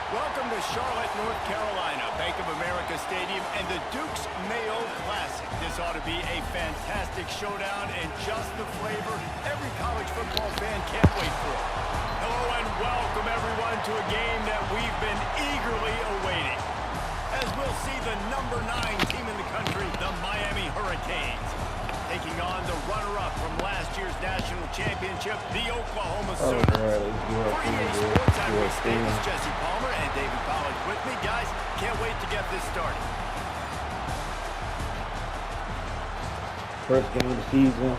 Welcome to Charlotte, North Carolina, Bank of America Stadium, and the Duke's Mayo Classic. This ought to be a fantastic showdown and just the flavor every college football fan can't wait for. Hello and welcome everyone to a game that we've been eagerly awaiting, as we'll see the number 9 team in the country, the Miami Hurricanes, taking on the runner-up from last year's national championship, the Oklahoma Sooners. For EA Sports, I'm Rick Davis, Jesse Palmer, and David Pollack with me. Guys, can't wait to get this started. First game of the season.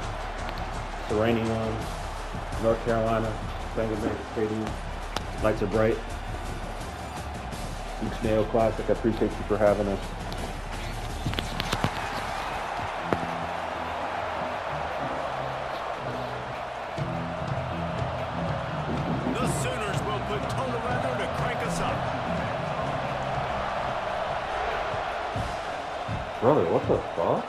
It's a rainy one. North Carolina, Bank of America Stadium. Lights are bright. Duke's Mayo Classic. I appreciate you for having us. Brother, what the fuck?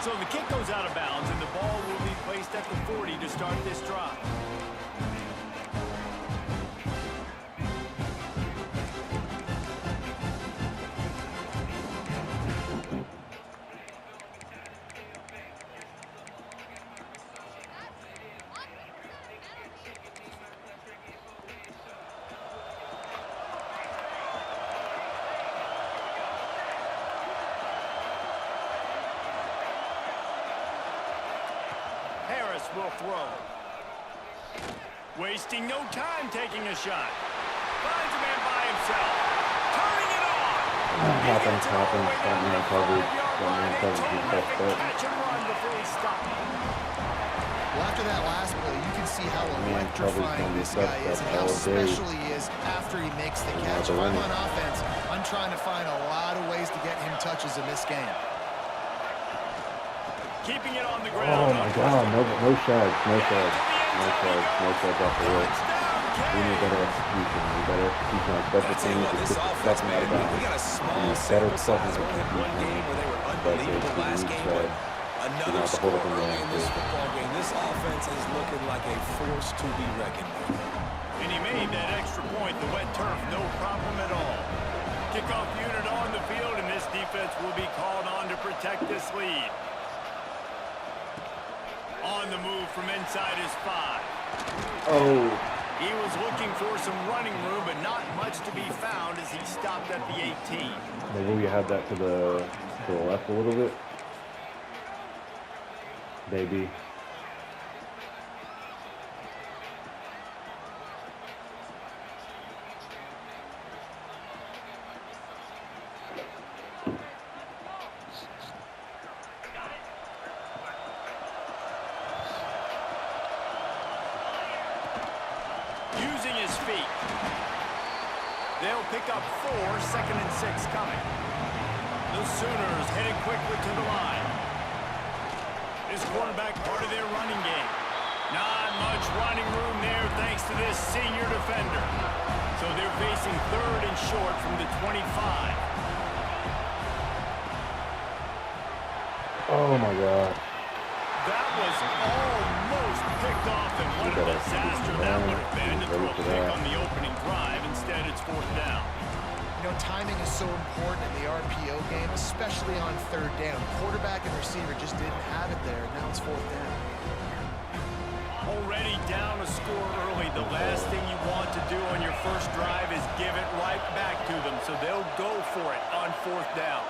So the kick goes out of bounds, and the ball will be placed at the 40 to start this drive. Will throw. Wasting no time taking a shot. Finds a man by himself. Turning it on. Happens. Got man covered. Catch and run before he stopped. Well, after that last play, you can see how electrifying this guy is and how special he is after he makes the catch. If I'm on offense, I'm trying to find a lot of ways to get him touches in this game. Keeping it on the ground. Oh my God, no shags off the road. We need better execution. We need better execution on special teams. We put the stuff out of bounds. We need better stuff in execution. But the last game, another score early in this football game. This offense is looking like a force to be reckoned with. And he made that extra point, the wet turf, no problem at all. Kickoff unit on the field, and this defense will be called on to protect this lead. On the move from inside his 5. Oh. He was looking for some running room, but not much to be found as he stopped at the 18. Maybe we had that to the left a little bit. Maybe. Using his feet. They'll pick up 4, 2nd and 6 coming. The Sooners heading quickly to the line. This quarterback part of their running game. Not much running room there thanks to this senior defender. So they're facing 3rd and short from the 25. Oh my God. That was almost picked off, and what a disaster that would have been to throw a pick on the opening drive. Instead, it's 4th down. You know, timing is so important in the RPO game, especially on 3rd down. Quarterback and receiver just didn't have it there. Now it's 4th down. Already down a score early. The last thing you want to do on your first drive is give it right back to them, so they'll go for it on 4th down.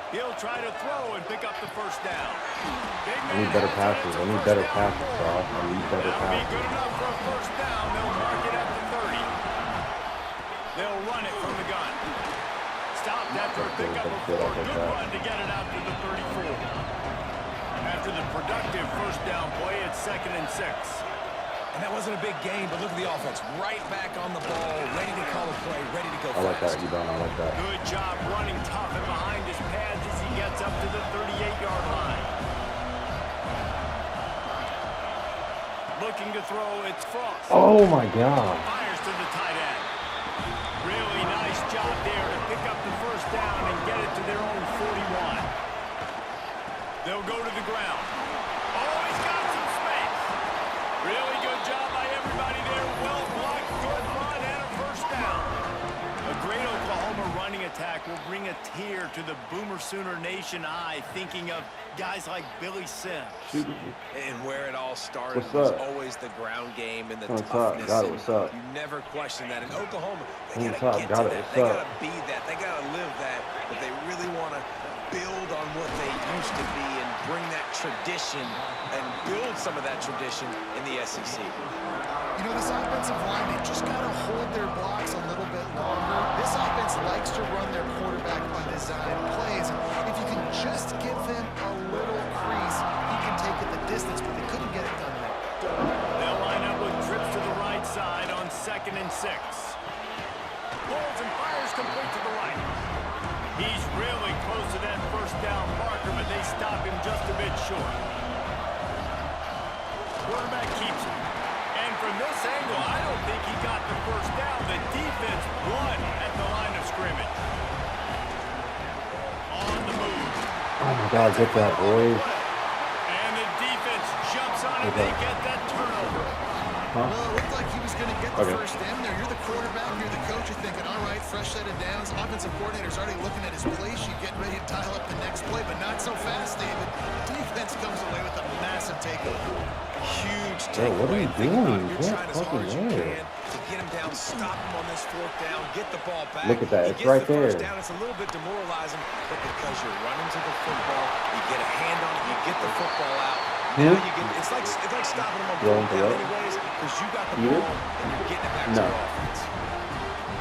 He'll try to throw and pick up the 1st down. I need better passes. Bro. I need better passes. That'll be good enough for a 1st down. They'll mark it at the 30. They'll run it from the gun. Stopped after a pickup of 4. Good run to get it out to the 34. After the productive 1st down play, it's 2nd and 6. And that wasn't a big game, but look at the offense. Right back on the ball, ready to call a play, ready to go fast. I like that, Ebon. I like that. Good job running tough and behind his pads as he gets up to the 38-yard line. Looking to throw, it's Frost. Oh, my God. Fires to the tight end. Really nice job there to pick up the 1st down and get it to their own 41. They'll go to the ground. Oh, he's got some space. Really good job by everybody there. Well blocked, good run, Boomer Sooner Nation eye thinking of guys like Billy Sims. And where it all started What's was up? always the ground game and the What's up? toughness. Got it. And What's up? you never question that. In Oklahoma, they What's got up? to get Got to it. that. What's They up? got to be that. They got to live that. But they really want to build on what they used to be and bring that tradition and build some of that tradition in the SEC. You know, this offensive line, they just got to hold their blocks a little bit longer. This offense likes to run their quarterback by design plays. If you can just give them a little crease, he can take it the distance, but they couldn't get it done there. They'll line up with trips to the right side on 2nd and 6. Pulls and fires complete to the right. He's really close to that first down marker, but they stop him just a bit short. Quarterback keeps it. And from this angle, I don't think he got the first down. The defense won at the line of scrimmage. On the move. Oh my God, get that, boys. And the defense jumps on it. They get that turnover. Huh? Well, it looked like he was going to get the Okay. first down there. You're the quarterback, you're the coach. You're thinking, all right, fresh set of downs. Offensive coordinator's already looking at his play sheet, getting ready to dial up the next play, but not so fast, David. Defense comes away with a massive takeaway. Huge Bro, what are takeaway. you Think about doing? it. You're Get trying as hard fucking as you there. can to get him down, stop him on this 4th down, get the ball back. Look at that. He It's gets right the first there. down. It's a little bit demoralizing, but because you're running to the football, you get a hand on it, you get the football out. Now you get, it's like stopping him on Rolling 4th to down what? anyways, because you got the Either? ball and you're getting it back No. to your offense.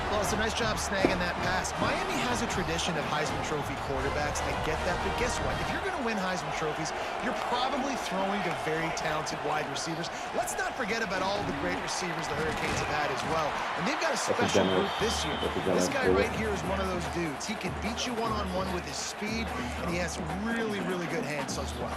Well, it's a nice job snagging that pass. Miami has a tradition of Heisman Trophy quarterbacks. I get that, but guess what? If you're going to win Heisman Trophies, you're probably throwing to very talented wide receivers. Let's not forget about all the great receivers the Hurricanes have had as well. And they've got a special group this year. This guy right here is one of those dudes. He can beat you one-on-one with his speed, and he has really, really good hands as well.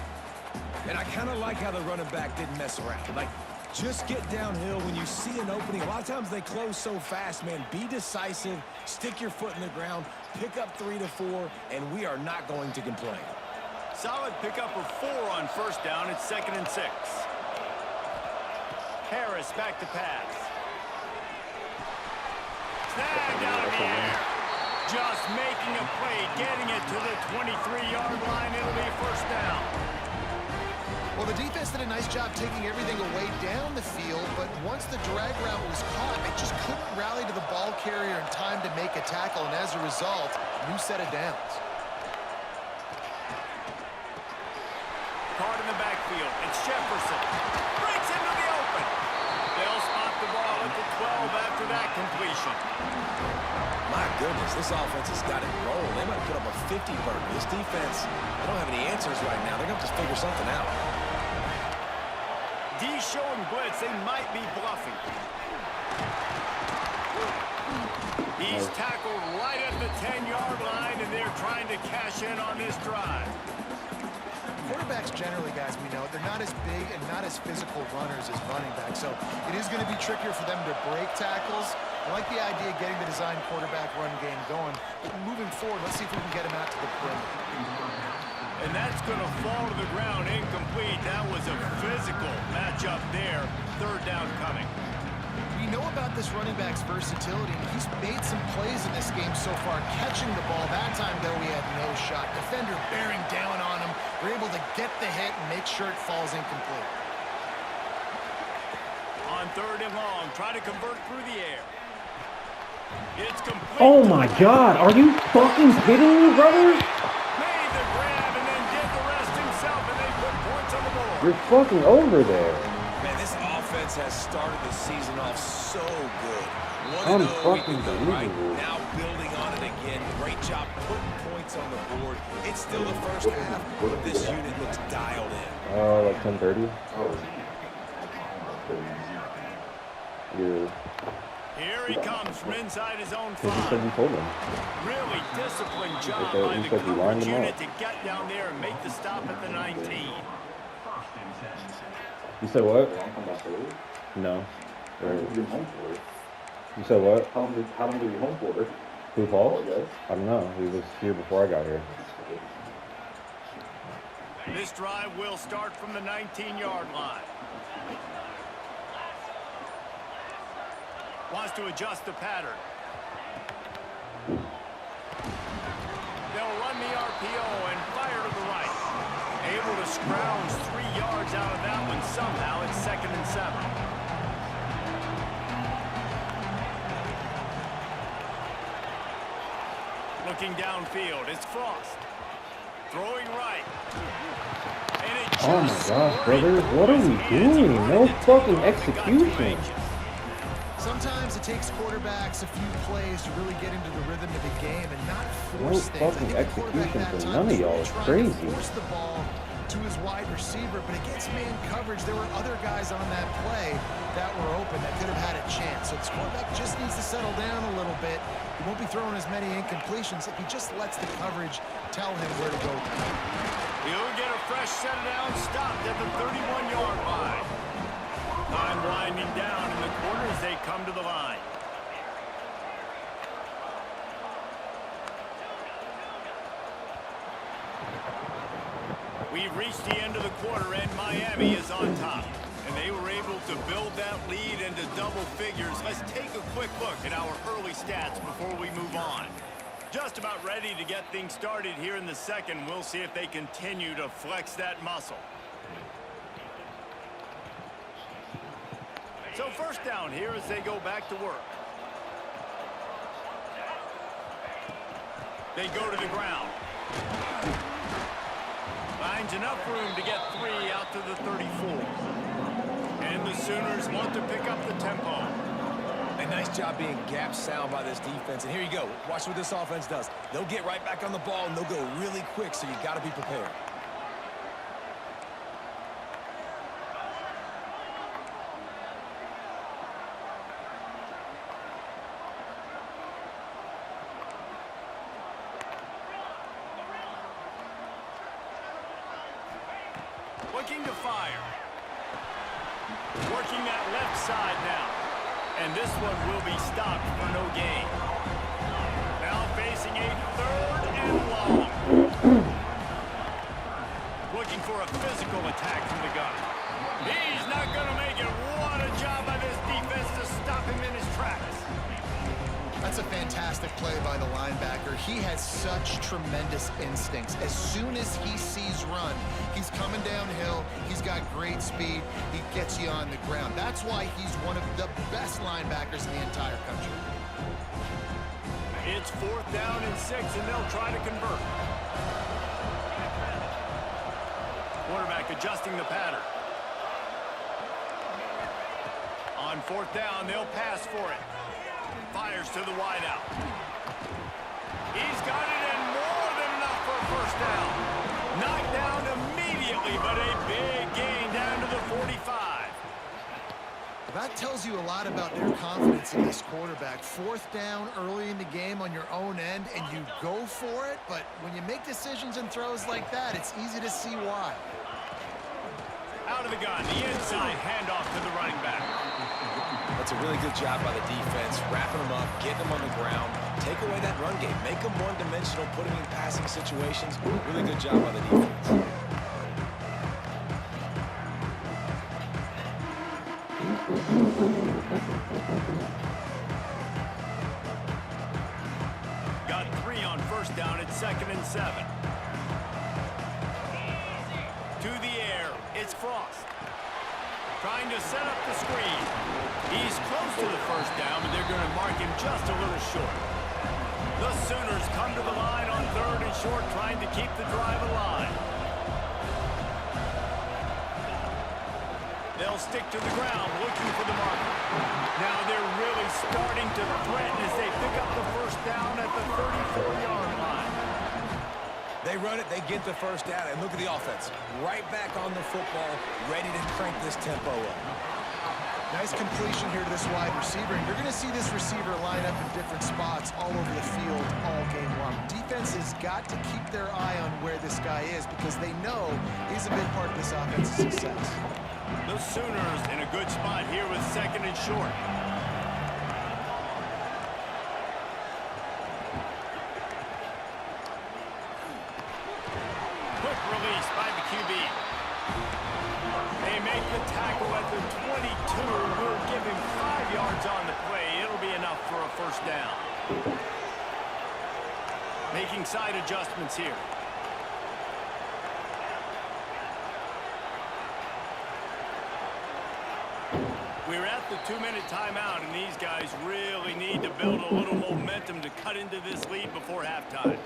And I kind of like how the running back didn't mess around. Like, just get downhill when you see an opening. A lot of times they close so fast, man. Be decisive, stick your foot in the ground, pick up 3 to 4, and we are not going to complain. Solid pickup of 4 on 1st down. It's 2nd and 6. Harris back to pass. Snagged out of the air. Just making a play, getting it to the 23-yard line. It'll be 1st down. Well, the defense did a nice job taking everything away down the field, but once the drag route was caught, they just couldn't rally to the ball carrier in time to make a tackle, and as a result, new set of downs. Caught in the backfield. It's Jefferson. Breaks into the open. They'll spot the ball at the 12 after that completion. My goodness, this offense has got it rolling. They might put up a 50 burger. This defense, they don't have any answers right now. They're going to have to figure something out. D showing blitz. They might be bluffing. He's tackled right at the 10-yard line, and they're trying to cash in on this drive. Quarterbacks generally, guys, we know, they're not as big and not as physical runners as running backs, so it is going to be trickier for them to break tackles. I like the idea of getting the design quarterback run game going. But moving forward, let's see if we can get him out to the perimeter. And that's going to fall to the ground incomplete. That was a physical matchup there. 3rd down coming. We know about this running back's versatility, and he's made some plays in this game so far, catching the ball. That time, though, he had no shot. Defender bearing down on him. We're able to get the hit and make sure it falls incomplete. On 3rd and long, try to convert through the air. It's complete. Oh my God, are you fucking kidding me, brother? Made the grab and then did the rest himself, and they put points on the board. You're fucking over there. Man, this offense has started the season off so good. Unfucking Right believable. now building on it again. Great job putting points on the board. It's still the first half, but this unit looks dialed in. Like 10:30. Yeah. Here he comes from inside his own Because you said 5. you told him. Really disciplined job Okay, by you the said you lined coverage him unit up. to get down there and make the stop at the 19. You said what? No. You said what? How long were you home for? Who, Paul? I don't know. He was here before I got here. This drive will start from the 19-yard line. Wants to adjust the pattern. They'll run the RPO and fire to the right. Able to scrounge 3 yards out of that one somehow. It's 2nd and 7. Looking downfield, it's Frost. Throwing right. And it Oh my gosh, brothers, what are we doing? No fucking execution. Sometimes it takes quarterbacks a few plays to really get into the rhythm of the game and not No force things. fucking execution for none of y'all. It's Trying to crazy. force the ball to his wide receiver, but against man coverage, there were other guys on that play that were open that could have had a chance. So this quarterback just needs to settle down a little bit. He won't be throwing as many incompletions if he just lets the coverage tell him where to go. He'll get a fresh set down, stopped at the 31-yard line. Time winding down in the corner as they come to the line. We've reached the end of the quarter, and Miami is on top. And they were able to build that lead into double figures. Let's take a quick look at our early stats before we move on. Just about ready to get things started here in the second. We'll see if they continue to flex that muscle. So first down here as they go back to work. They go to the ground. Finds enough room to get 3 out to the 34. And the Sooners want to pick up the tempo. A nice job being gap sound by this defense. And here you go. Watch what this offense does. They'll get right back on the ball, and they'll go really quick, so you got to be prepared. Looking to fire. Working that left side now. And this one will be stopped for no gain. Now facing a 3rd and long. Looking for a physical attack from the gun. He's not going to make it. What a job by this defense to stop him in his tracks. That's a fantastic play by the linebacker. He has such tremendous instincts. As soon as he sees run, he's coming downhill. He's got great speed. He gets you on the ground. That's why he's one of the best linebackers in the entire country. It's 4th down and 6, and they'll try to convert. Quarterback adjusting the pattern. On 4th down, they'll pass for it. Fires to the wideout. He's got it, and more than enough for a first down. Knocked down immediately, but a big gain down to the 45. That tells you a lot about their confidence in this quarterback. 4th down early in the game on your own end, and you go for it, but when you make decisions and throws like that, it's easy to see why. Out of the gun, the inside handoff to the running back. That's a really good job by the defense, wrapping them up, getting them on the ground. Take away that run game. Make them one-dimensional, put them in passing situations. Really good job by the defense. Got 3 on first down at 2nd and 7. To the air, it's Frost. Trying to set up the screen. He's close to the first down, but they're going to mark him just a little short. The Sooners come to the line on 3rd and short, trying to keep the drive alive. They'll stick to the ground, looking for the marker. Now they're really starting to threaten as they pick up the first down at the 34-yard line. They run it, they get the first down, and look at the offense. Right back on the football, ready to crank this tempo up. Nice completion here to this wide receiver, and you're going to see this receiver line up in different spots all over the field all game long. Defense has got to keep their eye on where this guy is because they know he's a big part of this offense's success. The Sooners in a good spot here with 2nd and short. Quick release by the QB. They make the tackle at the 22. We'll give him 5 yards on the play. It'll be enough for a first down. Making side adjustments here. We're at the 2-minute timeout, and these guys really need to build a little momentum to cut into this lead before halftime.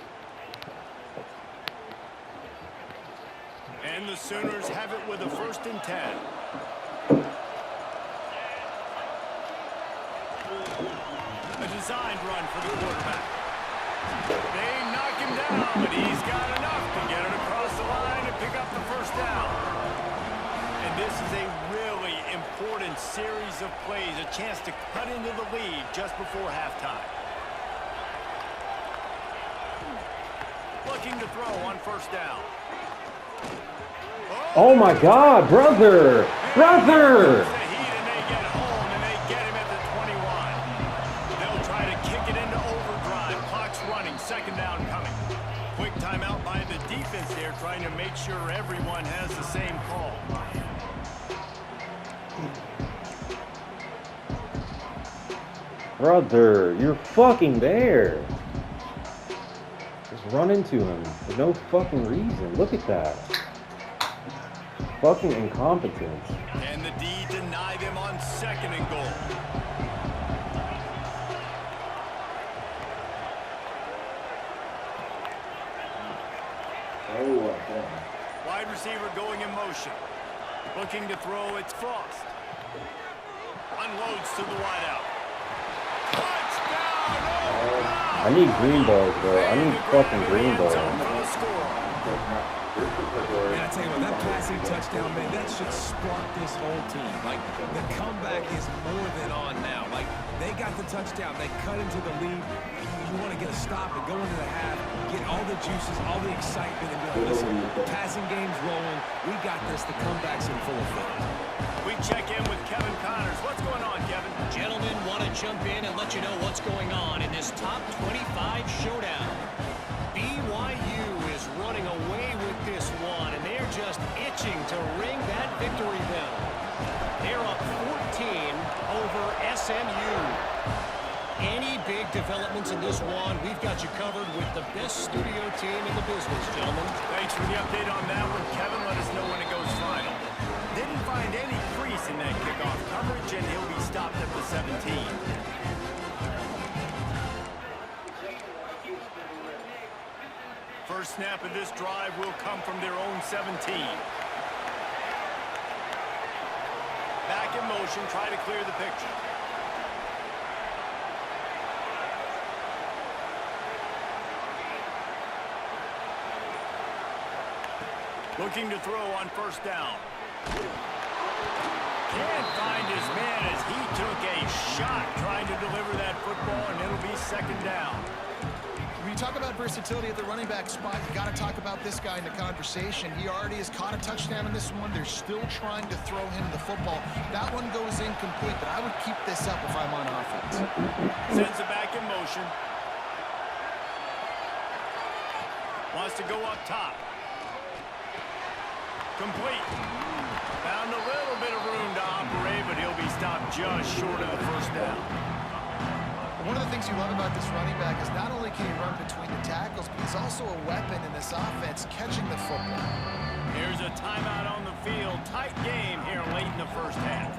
And the Sooners have it with a 1st and 10. A designed run for the quarterback. They knock him down, but he's got enough to get it across the line and pick up the 1st down. And this is a really important series of plays, a chance to cut into the lead just before halftime. Looking to throw on 1st down. Oh my God, brother! Brother! The heat, and they get home, and they get him at the 21. They'll try to kick it into overdrive. Clock's running, 2nd down coming. Quick timeout by the defense there, trying to make sure everyone has the same call. Brother, you're fucking there. Just run into him for no fucking reason. Look at that. Fucking incompetence. And the D deny them on 2nd and goal. Wide receiver going in motion. Looking to throw, it's Frost. Unloads to the wideout. Touchdown! Oh, I need green balls, bro. I need fucking green balls. Man, I tell you what, that passing touchdown, man, that should spark this whole team. Like, the comeback is more than on now. Like, they got the touchdown. They cut into the lead. You want to get a stop and go into the half, get all the juices, all the excitement, and be like, listen, the passing game's rolling. We got this. The comeback's in full effect. We check in with Kevin Connors. What's going on, Kevin? Gentlemen, want to jump in and let you know what's going on in this top 25 showdown. BYU is running away with this one, and they're just itching to ring that victory bell. They're up 14 over SMU. Any big developments in this one, we've got you covered with the best studio team in the business, gentlemen. Thanks for the update on that one, Kevin. Let us know when it goes final. Didn't find any crease in that kickoff coverage, and he'll be stopped at the 17. First snap of this drive will come from their own 17. Back in motion, try to clear the picture. Looking to throw on 1st down. Can't find his man as he took a shot trying to deliver that football, and it'll be 2nd down. When you talk about versatility at the running back spot, you got to talk about this guy in the conversation. He already has caught a touchdown in this one. They're still trying to throw him the football. That one goes incomplete, but I would keep this up if I'm on offense. Sends it back in motion. Wants to go up top. Complete. Found a little bit of room to operate, but he'll be stopped just short of the 1st down. One of the things you love about this running back is not only can he run between the tackles, but he's also a weapon in this offense, catching the football. Here's a timeout on the field. Tight game here late in the 1st half.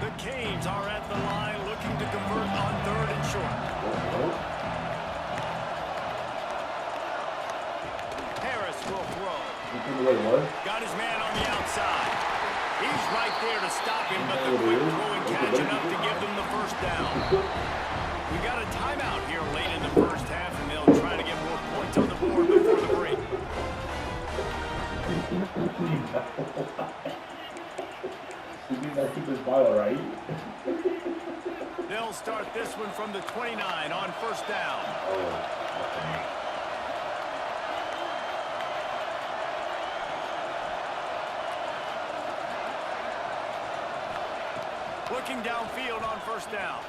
The Canes are at the line looking to convert on 3rd and short. Harris will throw. Got his man on the outside. He's right there to stop him, but the quick throw and catch enough to give them the 1st down. We got a timeout here late in the 1st half, and they'll try to get more points on the board before the break. They'll start this one from the 29 on 1st down. Looking downfield on 1st down.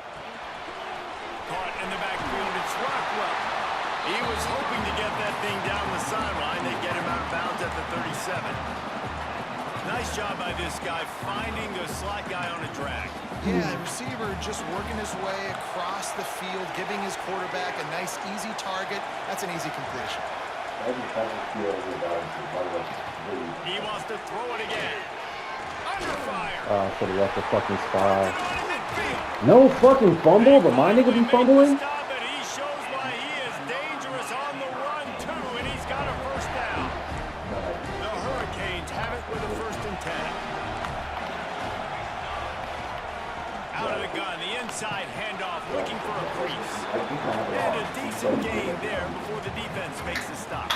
Caught in the backfield, it's Rockwell. He was hoping to get that thing down the sideline. They get him out of bounds at the 37. Nice job by this guy finding the slot guy on a drag. Yeah, the receiver just working his way across the field, giving his quarterback a nice, easy target. That's an easy completion. He wants to throw it again. Under fire. Should have left the fucking spy. No fucking fumble, but my nigga be fumbling? Stop it. He shows why he is dangerous on the run, too, and he's got a first down. The Hurricanes have it with a 1st and 10. Out of the gun, the inside handoff, looking for a crease. And a decent gain there before the defense makes the stop.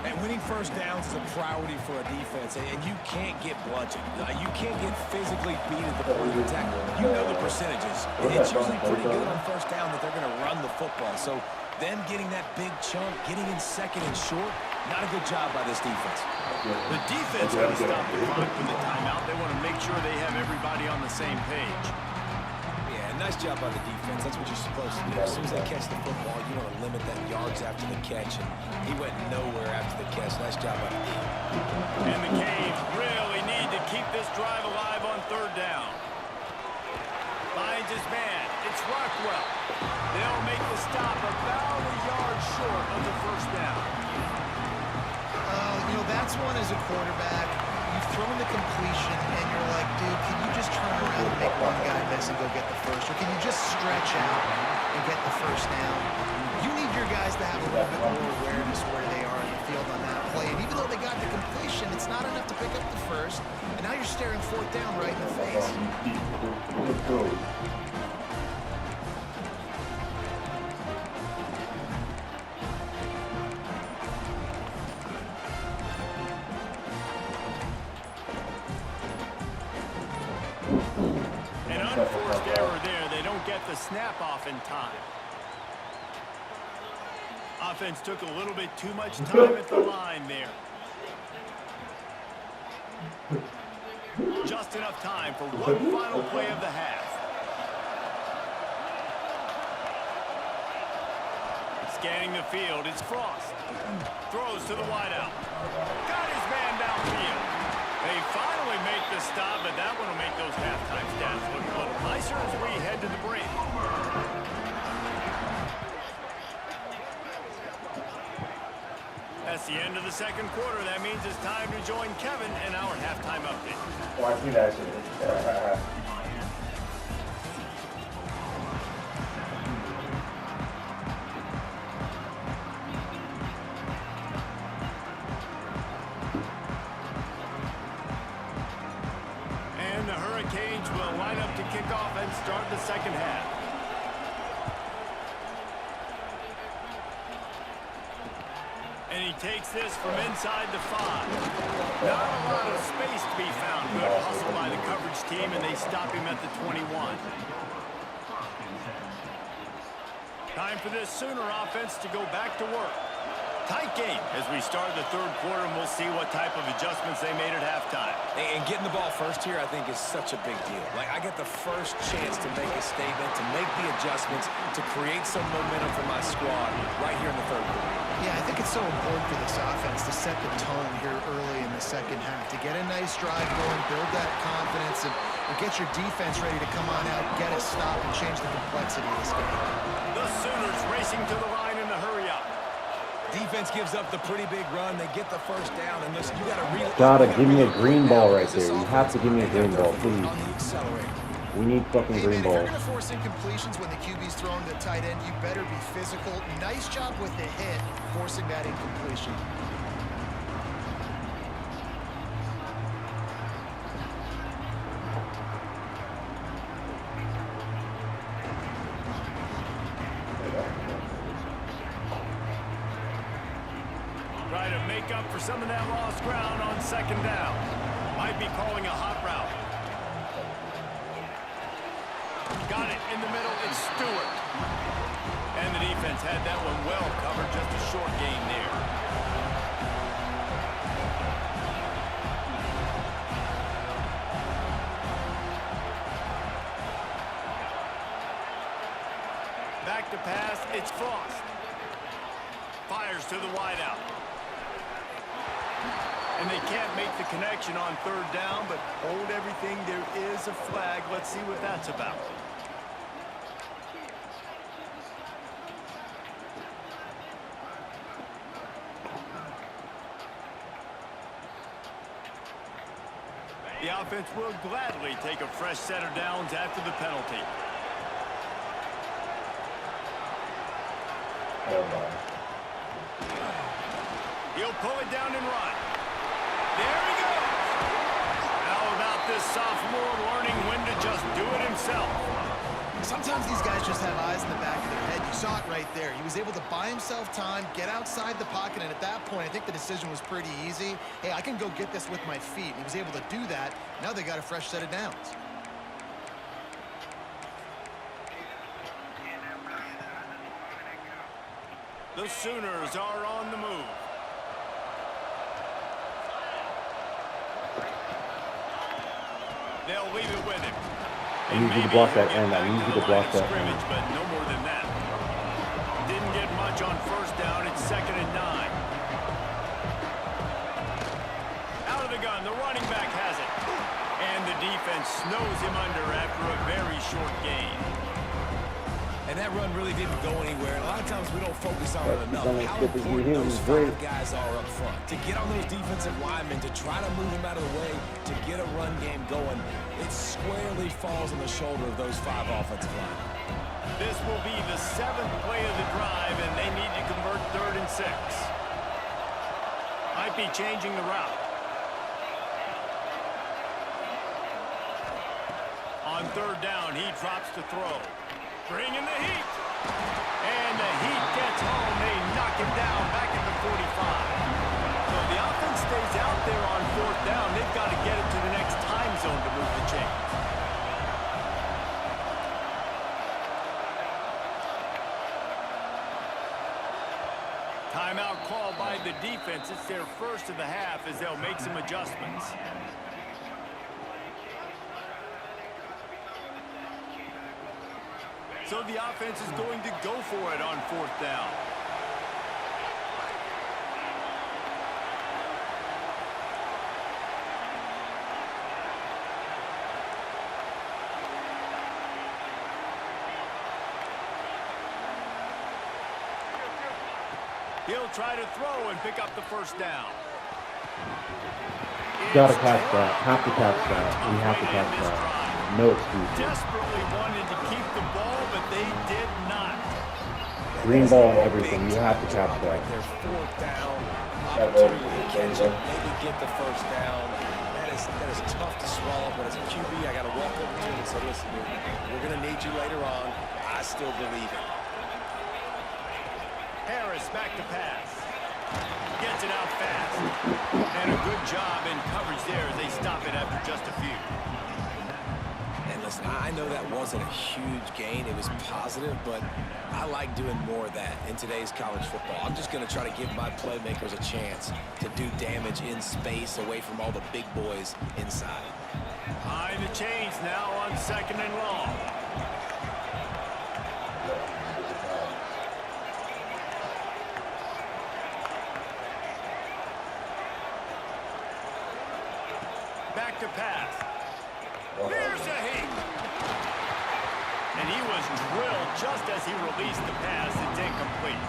And winning first downs is a priority for a defense, and you can't get bludgeoned. You can't get physically beat at the point of attack. You know the percentages. It's usually pretty good on first down that they're going to run the football. So them getting that big chunk, getting in 2nd and short, not a good job by this defense. The defense got to stop the clock with the timeout. They want to make sure they have everybody on the same page. Yeah, nice job by the defense. That's what you're supposed to do. As soon as they catch the football, you want to limit that yards after the catch. And he went nowhere after the catch. Nice job by the defense. And the Canes really need to keep this drive alive on 3rd down. Finds his man. It's Rockwell. They'll make the stop about a yard short of the 1st down. You know, that's one as a quarterback. You've thrown the completion, and you're like, dude, can you just turn around and make one guy miss and go get the first? Or can you just stretch out and get the 1st down? You need your guys to have a little bit more awareness where they are in the field on that play. And even though they got the completion, it's not enough to pick up the 1st. And now you're staring 4th down right in the face. An unforced error there. They don't get the snap off in time. Offense took a little bit too much time at the line there. Just enough time for one final play of the half. Scanning the field, it's Frost. Throws to the wideout. Got his man downfield. They finally make the stop, but that one will make those halftime stats look a little nicer as we head to the break. That's the end of the 2nd quarter. That means it's time to join Kevin in our halftime update. Oh, I see that shit. And the Hurricanes will line up to kick off and start the 2nd half. And he takes this from inside the 5. Not a lot of space to be found. Good hustle by the coverage team, and they stop him at the 21. Time for this Sooner offense to go back to work. Tight game as we start the 3rd quarter, and we'll see what type of adjustments they made at halftime. And getting the ball first here, I think, is such a big deal. Like, I get the first chance to make a statement, to make the adjustments, to create some momentum for my squad right here in the 3rd quarter. Yeah, I think it's so important for this offense to set the tone here early in the 2nd half, to get a nice drive going, build that confidence, and get your defense ready to come on out, get a stop, and change the complexity of this game. The Sooners racing to the line in the hurry-up. Defense gives up the pretty big run. They get the 1st down, and listen, you got to really Give me a green ball right there. You have to give me a green ball, please. We need fucking green If ball. you're going to force incompletions when the QB's throwing to the tight end, you better be physical. Nice job with the hit, forcing that incompletion. Try to make up for some of that lost ground on 2nd down. Might be calling a hot route. Got it in the middle. It's Stewart. And the defense had that one well covered. Just a short gain there. Back to pass. It's Frost. Fires to the wideout. And they can't make the connection on third down, but hold everything. There is a flag. Let's see what that's about. The offense will gladly take a fresh set of downs after the penalty. He'll pull it down and run. There he goes. How about this sophomore learning when to just do it himself? Sometimes these guys just have eyes in the back of their head. You saw it right there. He was able to buy himself time, get outside the pocket, and at that point, I think the decision was pretty easy. Hey, I can go get this with my feet. He was able to do that. Now they got a fresh set of downs. The Sooners are on the move. They'll leave it with him. I need you to block that end. I need you to block that end. But no more than that. Didn't get much on first down. It's 2nd and 9. Out of the gun. The running back has it. And the defense snows him under after a very short gain. And that run really didn't go anywhere. And a lot of times we don't focus on it enough. How skip his important heel. those He's great. 5 guys are up front. To get on those defensive linemen, to try to move them out of the way, to get a run game going, it squarely falls on the shoulder of those 5 offensive linemen. This will be the 7th play of the drive, and they need to convert 3rd and 6. Might be changing the route. On 3rd down, he drops to throw. Bring in the heat. And the heat gets home. They knock him down back at the 45. So the offense stays out there on 4th down. They've got to get it to the next time zone to move the chains. Timeout called by the defense. It's their first of the half as they'll make some adjustments. So the offense is going to go for it on 4th down. He'll try to throw and pick up the 1st down. Gotta catch that. Have to catch that. We have to catch that. No excuses. Desperately wanted to keep the ball, but they did not. Green ball and everything. You have to catch that. Their 4th down opportunity to catch it, maybe get the 1st down. That is tough to swallow, but as a QB, I got to walk over to him and say, listen, we're going to need you later on. I still believe it. Harris back to pass. Gets it out fast. And a good job in coverage there as they stop it after just a few. And listen, I know that wasn't a huge gain. It was positive, but I like doing more of that in today's college football. I'm just going to try to give my playmakers a chance to do damage in space away from all the big boys inside. Behind the chains now on 2nd and long. Back to pass. There's a hit. And he was drilled just as he released the pass. It's incomplete.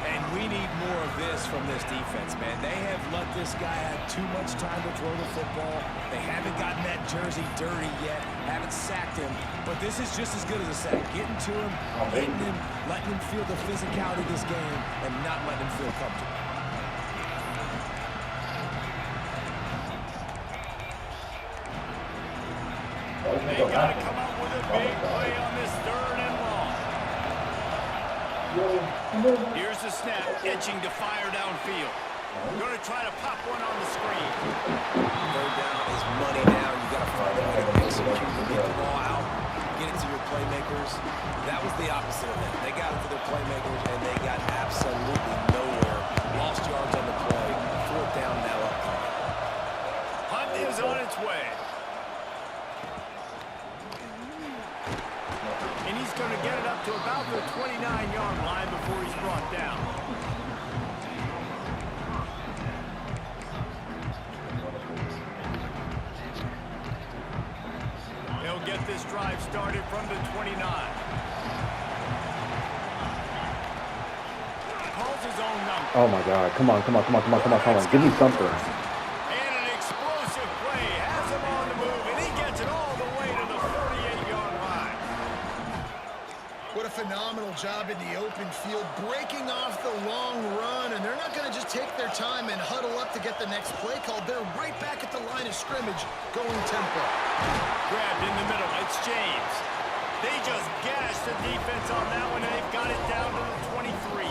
And we need more of this from this defense, man. They have let this guy have too much time to throw the football. They haven't gotten that jersey dirty yet, haven't sacked him. But this is just as good as a sack. Getting to him, hitting him, letting him feel the physicality of this game, and not letting him feel comfortable. They got to come up with a big play on this 3rd and long. Here's the snap, itching to fire downfield. Going to try to pop one on the screen. 3rd down is money down. You got to find a way to execute and get the ball out, get it to your playmakers. That was the opposite of that. They got it to their playmakers, and they got absolutely nowhere. Lost yards on the play. 4th down now up. Hunt is on its way. And he's going to get it up to about the 29-yard line before he's brought down. drive started from the 29. Calls his own number. Oh my God! Come on! Come on! Come on! Come on! Come on! Come on! Give me something. And an explosive play has him on the move, and he gets it all the way to the 48-yard line. What a phenomenal job in the open field, breaking off the long run, and they're not going to just take their time and huddle up to get the next play called. They're right back at the line of scrimmage, going tempo. Grabbed in the middle, it's James. They just gashed the defense on that one, and they've got it down to the 23.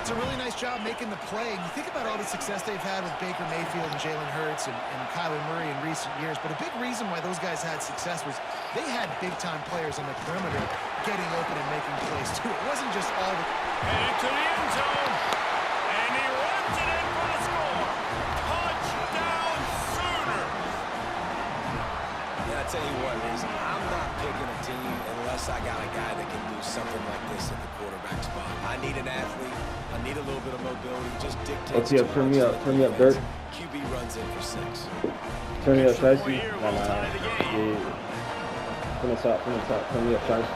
It's a really nice job making the play. And you think about all the success they've had with Baker Mayfield and Jalen Hurts and Kyler Murray in recent years, but a big reason why those guys had success was they had big-time players on the perimeter getting open and making plays, too. It wasn't just all the... Headed to the end zone, and he runs it in for the score. Touchdown Sooners! Yeah, I tell you what, Liz, I'm not picking a team unless I got a guy that can do something like this at the quarterback spot. I need an athlete. I need a little bit of mobility. Just dictates. Okay, turn me up, Dirk. QB runs in for 6. Turn me up, Shice. Here will tie the game. From the top, turn me up, Shice.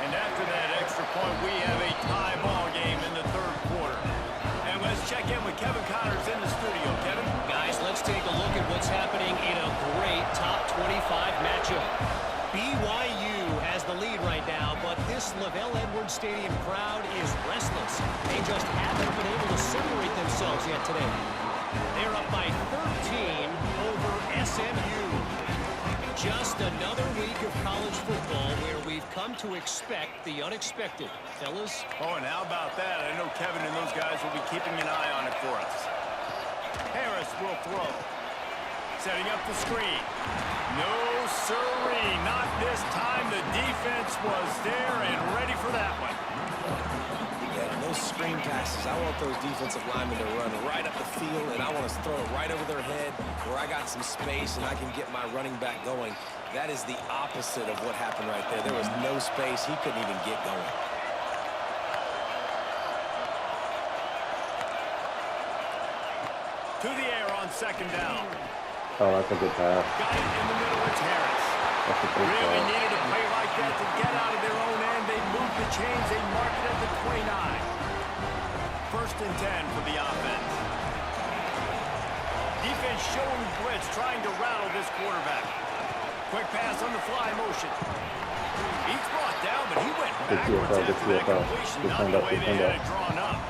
And after that extra point, we have a tie ball game in the third quarter. And let's check in with Kevin Connors in the studio. Kevin? Guys, let's take a look at what's happening in a great top 25 matchup. BYU has the lead right now, but this LaVell Edwards Stadium crowd is restless. They just haven't been able to separate themselves yet today. They're up by 13 over SMU. Just another week of college football where we've come to expect the unexpected. Fellas? Oh, and how about that? I know Kevin and those guys will be keeping an eye on it for us. Harris will throw. Setting up the screen. No siree, not this time. The defense was there and ready for that one. Yeah, those screen passes, I want those defensive linemen to run right up the field, and I want to throw it right over their head where I got some space and I can get my running back going. That is the opposite of what happened right there. There was no space. He couldn't even get going. To the air on second down. Oh, that's a good pass. Got it in the middle, it's Harris. That's a good Really pass. needed a play like that to get out of their own end. They moved the chains. They marked it at the 29. First and 10 for the offense. Defense showing blitz, trying to rattle this quarterback. Quick pass on the fly motion. He's brought down, but he went backwards after that completion. Not the way they had it drawn up.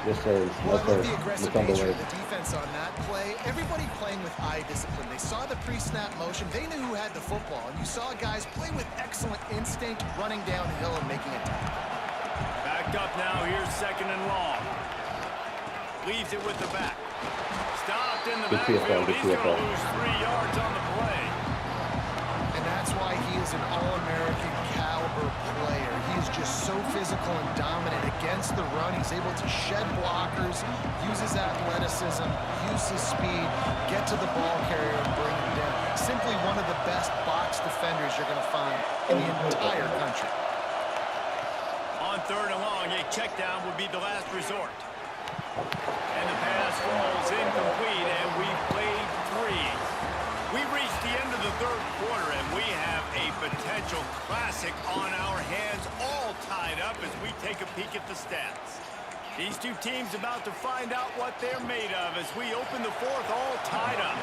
Yes, sir. Well, I Yes, love sir. the aggressive Look on the nature way. of the defense on that play. Everybody playing with eye discipline. They saw the pre-snap motion. They knew who had the football. And you saw guys play with excellent instinct, running downhill and making it tackle. Backed up now. Here's second and long. Leaves it with the back. Stopped in the Good backfield. TFL, good He's going to TFL. lose 3 yards on the play. And that's why he is an All-American caliber player. He is just so physical and dominant against the run. He's able to shed blockers, use his athleticism, use his speed, get to the ball carrier and bring him down. Simply one of the best box defenders you're going to find in the entire country. On third and long, a check down would be the last resort. And the pass falls incomplete, and we've played 3. We've reached the end of the third quarter, and we have a potential classic on our hands, all tied up as we take a peek at the stats. These two teams about to find out what they're made of as we open the fourth, all tied up.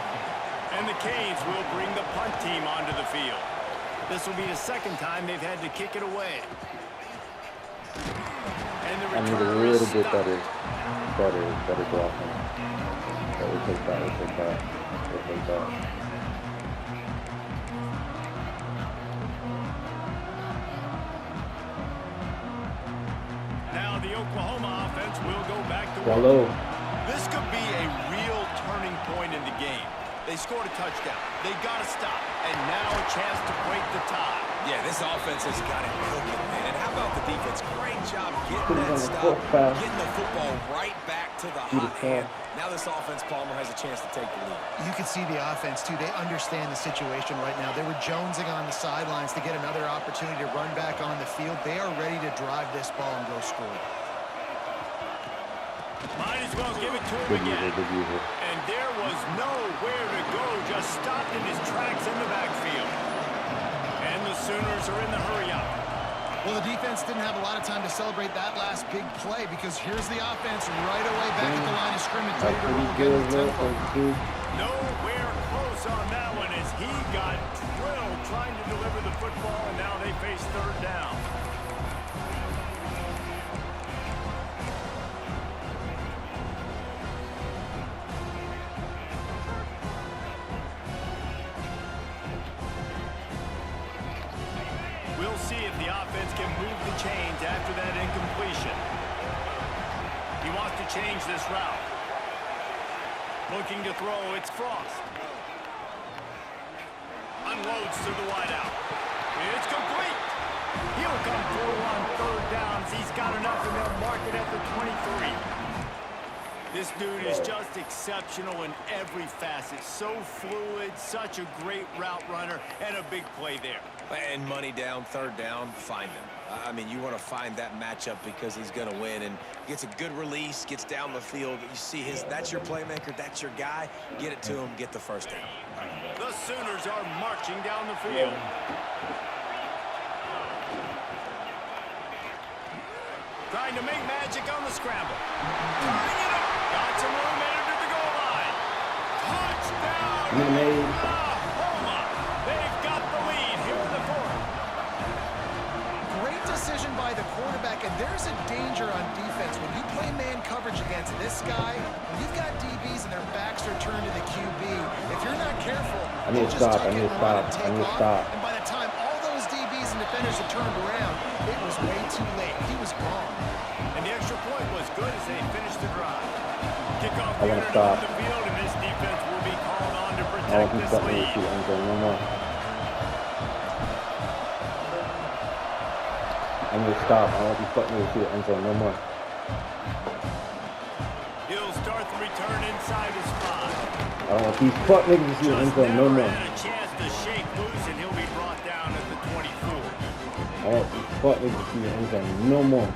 And the Canes will bring the punt team onto the field. This will be the second time they've had to kick it away. And the I need a returner little is bit stopped. better blocking. But we'll take that. Now the Oklahoma offense will go back to work. Hello. This could be a real turning point in the game. They scored a touchdown. They got to stop. And now a chance to break the tie. Yeah, this offense has got it cooking, man. And how about the defense? Great job getting Put it that on the stop, foot fast. getting the football right back to the Beat hot it hand. fast. Now this offense, Palmer, has a chance to take the lead. You can see the offense, too. They understand the situation right now. They were jonesing on the sidelines to get another opportunity to run back on the field. They are ready to drive this ball and go score. Might as well give it to him Good again. user. And and there was nowhere to go, just stopped in his tracks in the backfield. And the Sooners are in the hurry-up. Well, the defense didn't have a lot of time to celebrate that last big play because here's the offense right away back at the line of scrimmage, ready to roll again with tempo. Nowhere close on that one as he got drilled trying to deliver the football, and now they face third down. We'll see if the offense can move the chains after that incompletion. He wants to change this route. Looking to throw, it's Frost. Unloads to the wideout. It's complete. He'll come through on third downs. He's got enough, and they'll mark it at the 23. This dude is just exceptional in every facet. So fluid, such a great route runner, and a big play there. And money down, third down, find him. I mean, you want to find that matchup because he's going to win and gets a good release, gets down the field. You see that's your playmaker, that's your guy. Get it to him, get the first down. The Sooners are marching down the field. Trying to make magic on the scramble. Tying it up. Got some room entered to the goal line. Touchdown. Oklahoma. They've got the lead here in the fourth. Great decision by the quarterback, and there's a danger on defense. When you play man coverage against this guy, when you've got DBs and their backs are turned to the QB, if you're not careful, I need to stop. I need to stop. I need to stop. And by the time all those DBs and defenders had turned around, it was way too late. He was gone. And the extra point was good as they finished the drive. Kickoff I want to unit stop. on the field, and this defense will be called on to I protect want to this stop me lead. to end zone no more. I need to stop. I want these butt niggas to the end zone no more. He'll start the return inside his 5. I don't want these butt niggas to see the end Just zone no never more. had a chance to shake loose, and he'll be brought down at the 24. I want these butt niggas to see the end zone no more.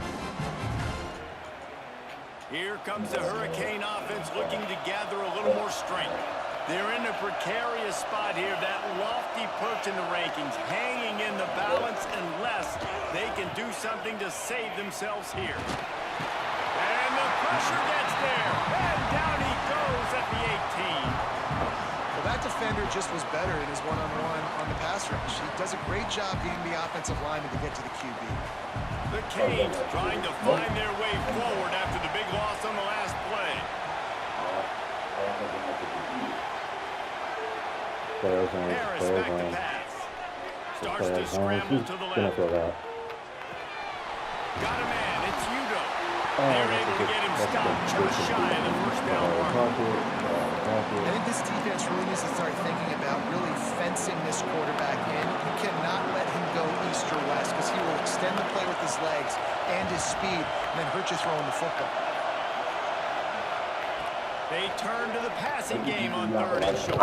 Here comes the Hurricane offense looking to gather a little more strength. They're in a precarious spot here, that lofty perch in the rankings, hanging in the balance unless they can do something to save themselves here. And the pressure gets there, and down he goes at the 18. Well, that defender just was better in his one-on-one on the pass rush. He does a great job getting the offensive lineman to get to the QB. The Canes trying to find their way forward after the big loss on the last play. Harris back to pass. Starts to scramble to the left. Got a man, it's Udo. They're able to get him stopped just shy of the first down mark. I think this defense really needs to start thinking about really fencing this quarterback in. You cannot let him go east or west because he will extend the play with his legs and his speed and then hurt you throwing the football. They turn to the passing game on third and short.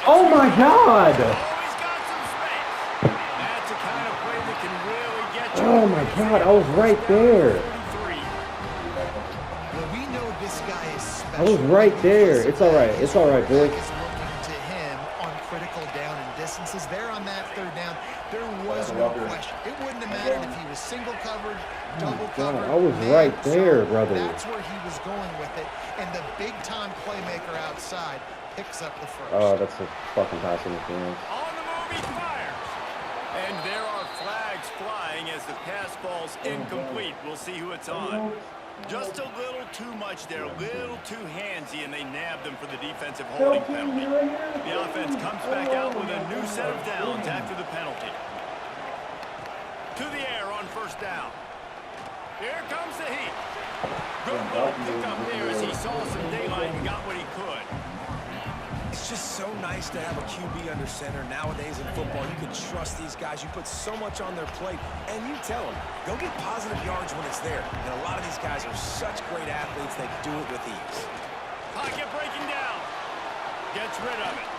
Oh my God! Always got some space. That's the kind of play that can really get you. Oh my God! I was right there. 33. Well, we know this guy is special. I was right there. It's all right. It's all right, boys. Is looking to him on critical down and distances. There on that third down, there was no question. It wouldn't have mattered if he was single covered, double covered. I was right there, brother. That's where he was going with it. And the big-time playmaker outside picks up the first. Oh, that's a fucking pass interference. On the move, he fires. And there are flags flying as the pass falls incomplete. We'll see who it's on. Just a little too much there, a little too handsy, and they nab them for the defensive holding penalty. The offense comes back out with a new set of downs after the penalty. To the air on first down. Here comes the heat. Good little pickup there as he saw some daylight and got what he could. It's just so nice to have a QB under center. Nowadays in football, you can trust these guys. You put so much on their plate, and you tell them, go get positive yards when it's there. And a lot of these guys are such great athletes, they do it with ease. Pocket breaking down. Gets rid of it.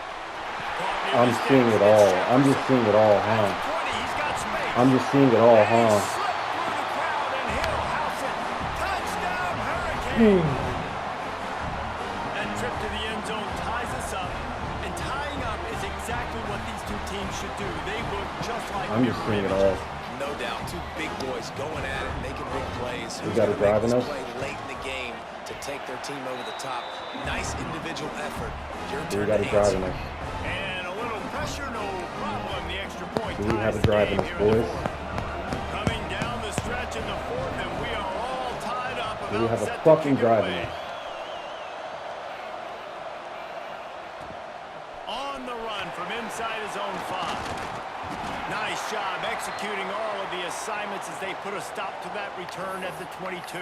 I'm seeing it all. I'm just seeing it all, huh? 20, he's got space. I'm just seeing it all, And he huh? slipped through the crowd, and he'll house it. Touchdown, Hurricane. team should do. They look just like I'm just seeing it all. No doubt, two big boys going at it, making big plays. We got a drive in us. Play late in the game to take their team over the top. Nice individual effort. Your turn We got a to drive answer. in us. And a little pressure, no problem. The extra point. Do we have a ties the drive in game us, here in the boys? fourth. Coming down the stretch in the fourth, and we are all tied up. Do we about have a set to fucking kick it drive in away. us? On the run from inside his own 5. Nice job executing all of the assignments as they put a stop to that return at the 22.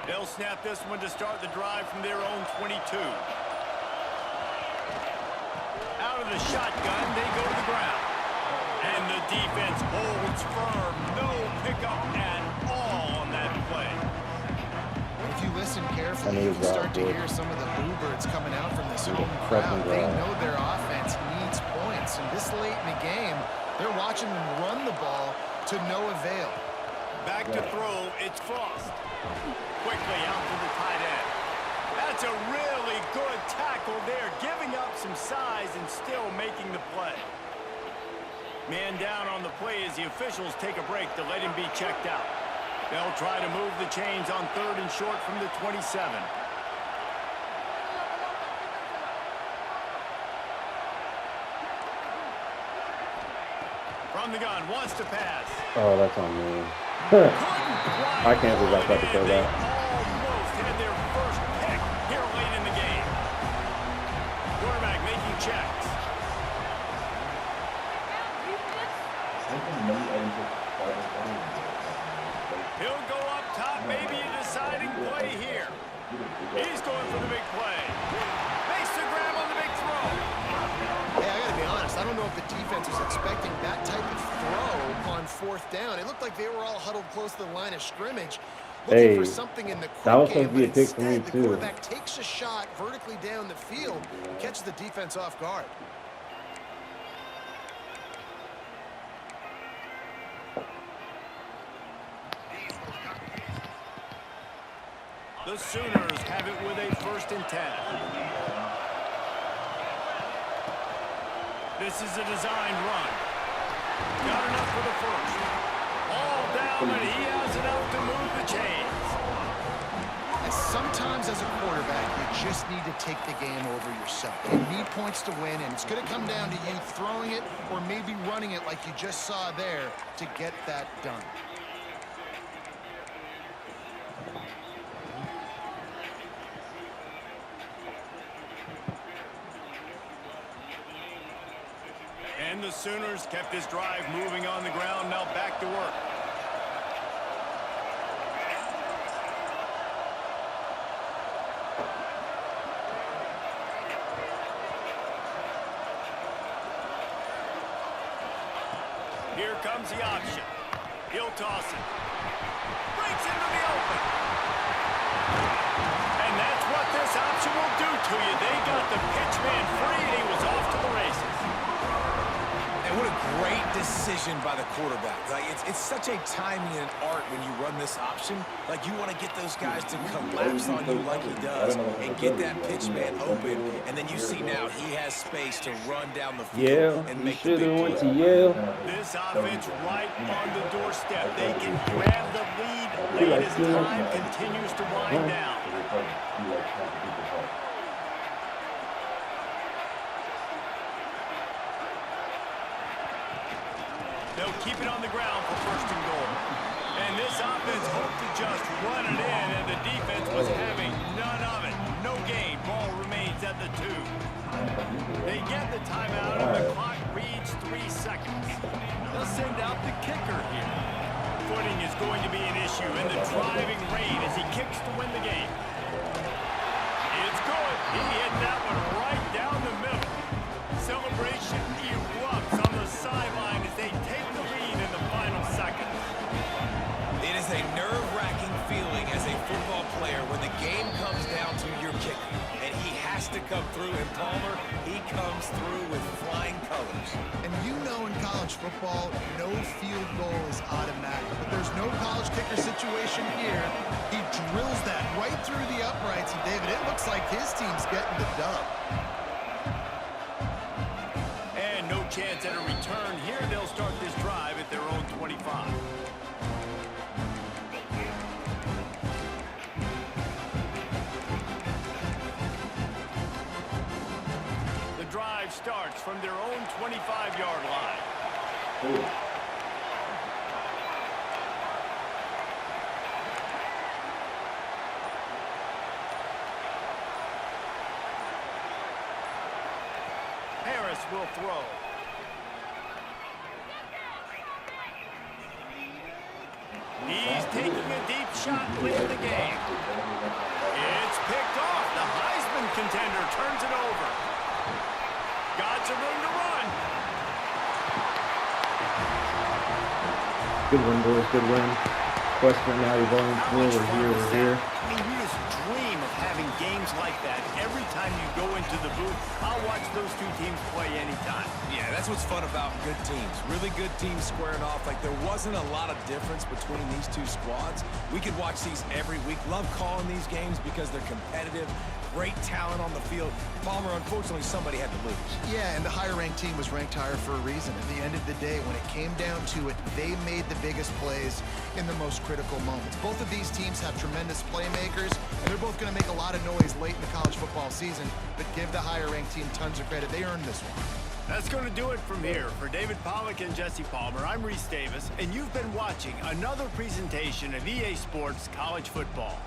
They'll snap this one to start the drive from their own 22. Out of the shotgun, they go to the ground. And the defense holds firm. No pickup at all on that play. If you listen carefully, I you need can a start to drive, hear some of the bluebirds coming out from this home fucking crowd. They drive. know their offense needs points. And this late in the game, they're watching them run the ball to no avail. Back to throw, it's Frost. Quickly out to the tight end. That's a really good tackle there, giving up some size and still making the play. Man down on the play as the officials take a break to let him be checked out. They'll try to move the chains on 3rd and short from the 27. From the gun, wants to pass. Oh, that's on me. I can't believe I tried to throw They that. almost had their first pick here late in the game. Quarterback making checks. He'll go up top, maybe a deciding play here. He's going for the big play. Makes the grab on the big throw. Hey, I got to be honest. I don't know if the defense was expecting that type of throw on 4th down. It looked like they were all huddled close to the line of scrimmage, looking for something in the quick that was game. supposed to be a But pick for me, instead, the too. quarterback takes a shot vertically down the field, catches the defense off guard. The Sooners have it with a 1st and 10. This is a designed run. Got enough for the first. All down, and he has enough to move the chains. And sometimes as a quarterback, you just need to take the game over yourself. You need points to win, and it's going to come down to you throwing it or maybe running it like you just saw there to get that done. And the Sooners kept this drive moving on the ground, now back to work. Here comes the option. He'll toss it. Breaks into the open. And that's what this option will do to you. They got the pitch man free, and he was off to the races. And what a great decision by the quarterback. Like it's such a timing and an art when you run this option. Like you want to get those guys to collapse on you like he does and get that pitch man open. And then you see now he has space to run down the field and make the big went to play. Yale. This offense right on the doorstep. They can grab the lead late as time continues to wind down. They'll keep it on the ground for 1st and goal. And this offense hoped to just run it in, and the defense was having none of it. No gain. Ball remains at the 2. They get the timeout, and the clock reads 3 seconds. They'll send out the kicker here. Footing is going to be an issue in the driving rain as he kicks to win the game. It's good. He hit that one right down the middle. Celebration erupts on the sideline as they take the lead in the final seconds. It is a nerve-wracking feeling as a football player when the game comes down to your kicker, and he has has to come through, and Palmer, he comes through with flying colors. And you know in college football, no field goal is automatic. But there's no college kicker situation here. He drills that right through the uprights. And, David, it looks like his team's getting the dub. And no chance at a return here. They'll start this drive at their own 25. Drive starts from their own 25-yard line. Ooh. Harris will throw. He's taking a deep shot late in the game. It's picked off. The Heisman contender turns it over. Got some room to run. Good win, boys. Good win. Western Natty Volume 4. We're here. I mean, you just dream of having games like that every time you go into the booth. I'll watch those two teams play anytime. Yeah, that's what's fun about good teams. Really good teams squaring off. Like, there wasn't a lot of difference between these two squads. We could watch these every week. Love calling these games because they're competitive. Great talent on the field. Palmer, unfortunately, somebody had to lose. Yeah, and the higher-ranked team was ranked higher for a reason. At the end of the day, when it came down to it, they made the biggest plays in the most critical moments. Both of these teams have tremendous playmakers, and they're both going to make a lot of noise late in the college football season, but give the higher-ranked team tons of credit. They earned this one. That's going to do it from here. For David Pollack and Jesse Palmer, I'm Reese Davis, and you've been watching another presentation of EA Sports College Football.